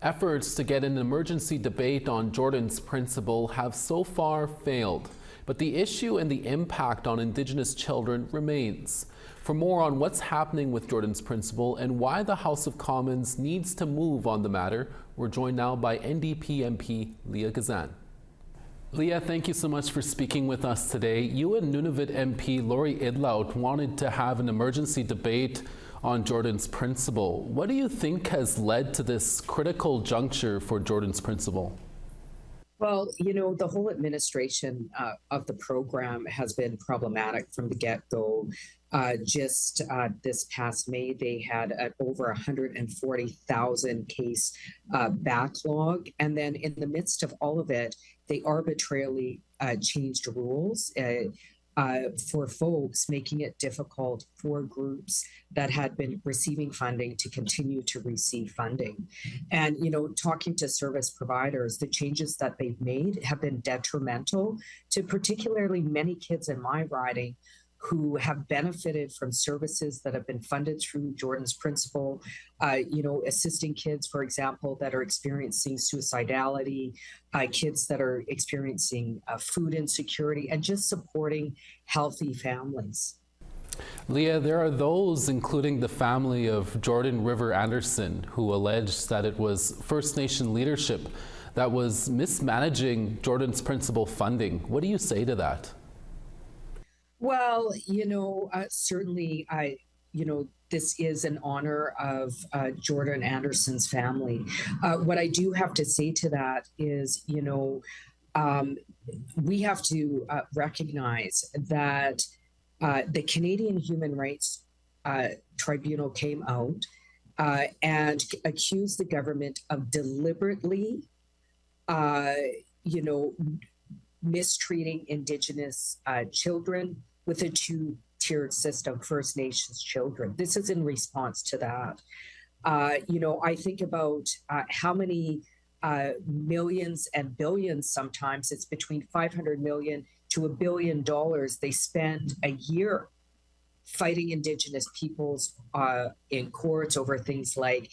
Efforts to get an emergency debate on Jordan's principle have so far failed, but the issue and the impact on Indigenous children remains. For more on what's happening with Jordan's principle and why the House of Commons needs to move on the matter, we're joined now by NDP MP Leah Gazan. Leah, thank you so much for speaking with us today. You and Nunavut MP Lori Idlout wanted to have an emergency debate on Jordan's principle. What do you think has led to this critical juncture for Jordan's principle? Well, you know, the whole administration of the program has been problematic from the get-go. Just this past May, they had over 140,000 case backlog. And then in the midst of all of it, they arbitrarily changed rules for folks, making it difficult for groups that had been receiving funding to continue to receive funding. And, you know, talking to service providers, the changes that they've made have been detrimental to particularly many kids in my riding who have benefited from services that have been funded through Jordan's principle, you know, assisting kids, for example, that are experiencing suicidality, kids that are experiencing food insecurity, and just supporting healthy families. Leah, there are those, including the family of Jordan River Anderson, who allege that it was First Nation leadership that was mismanaging Jordan's principle funding. What do you say to that? Well, you know, certainly, this is an honor of Jordan Anderson's family. What I do have to say to that is, you know, we have to recognize that the Canadian Human Rights Tribunal came out and accused the government of deliberately, mistreating Indigenous children with a two-tiered system, First Nations children. This is in response to that. I think about how many millions and billions, sometimes it's between 500 million to $1 billion they spend a year fighting Indigenous peoples in courts over things like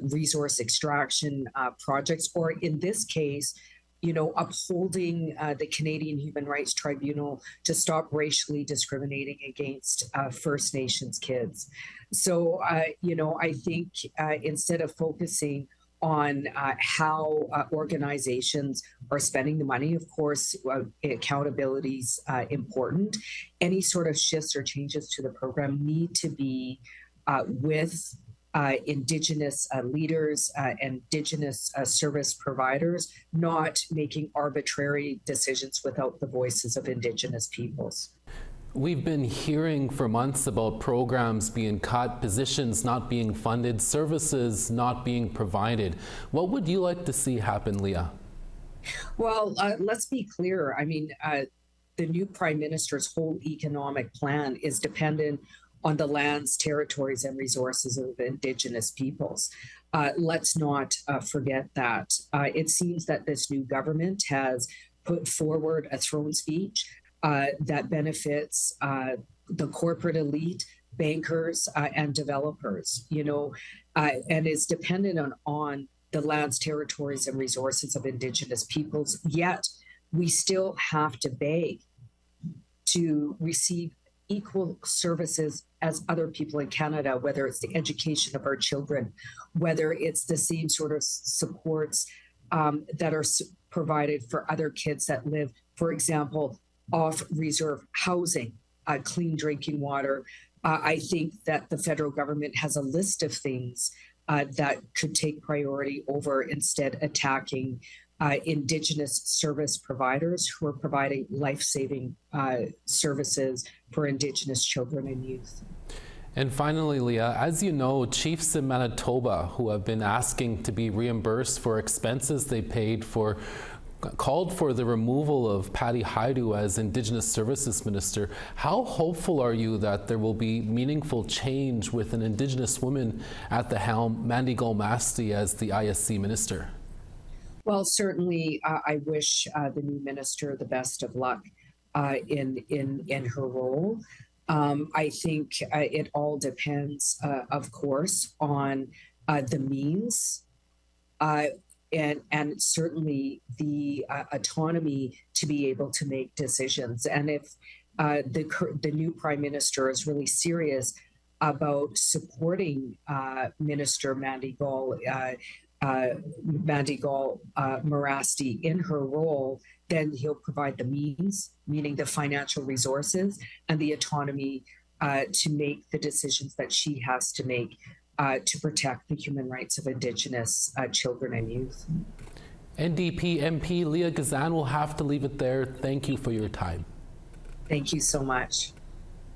resource extraction projects, or in this case, you know, upholding the Canadian Human Rights Tribunal to stop racially discriminating against First Nations kids. So, I think instead of focusing on how organizations are spending the money, of course, accountability is important. Any sort of shifts or changes to the program need to be with Indigenous leaders, Indigenous service providers, not making arbitrary decisions without the voices of Indigenous peoples. We've been hearing for months about programs being cut, positions not being funded, services not being provided. What would you like to see happen, Leah? Well, let's be clear. I mean, the new Prime Minister's whole economic plan is dependent on the lands, territories, and resources of Indigenous peoples. Let's not forget that. It seems that this new government has put forward a throne speech that benefits the corporate elite, bankers, and developers, and is dependent on the lands, territories, and resources of Indigenous peoples. Yet we still have to beg to receive equal services as other people in Canada, whether it's the education of our children, whether it's the same sort of supports that are provided for other kids that live, for example, off reserve housing, clean drinking water. I think that the federal government has a list of things that could take priority over instead attacking Indigenous service providers who are providing life-saving services for Indigenous children and youth. And finally, Leah, as you know, chiefs in Manitoba who have been asking to be reimbursed for expenses they paid for called for the removal of Patty Haidu as Indigenous Services Minister. How hopeful are you that there will be meaningful change with an Indigenous woman at the helm, Mandy Golmasti, as the ISC Minister? Well, certainly, I wish the new minister the best of luck in her role. I think it all depends, of course, on the means and certainly the autonomy to be able to make decisions. And if the new Prime Minister is really serious about supporting Minister Mandy-Gaul Marasti in her role, then he'll provide the means, meaning the financial resources and the autonomy to make the decisions that she has to make to protect the human rights of Indigenous children and youth. NDP MP Leah Gazan will have to leave it there. Thank you for your time. Thank you so much.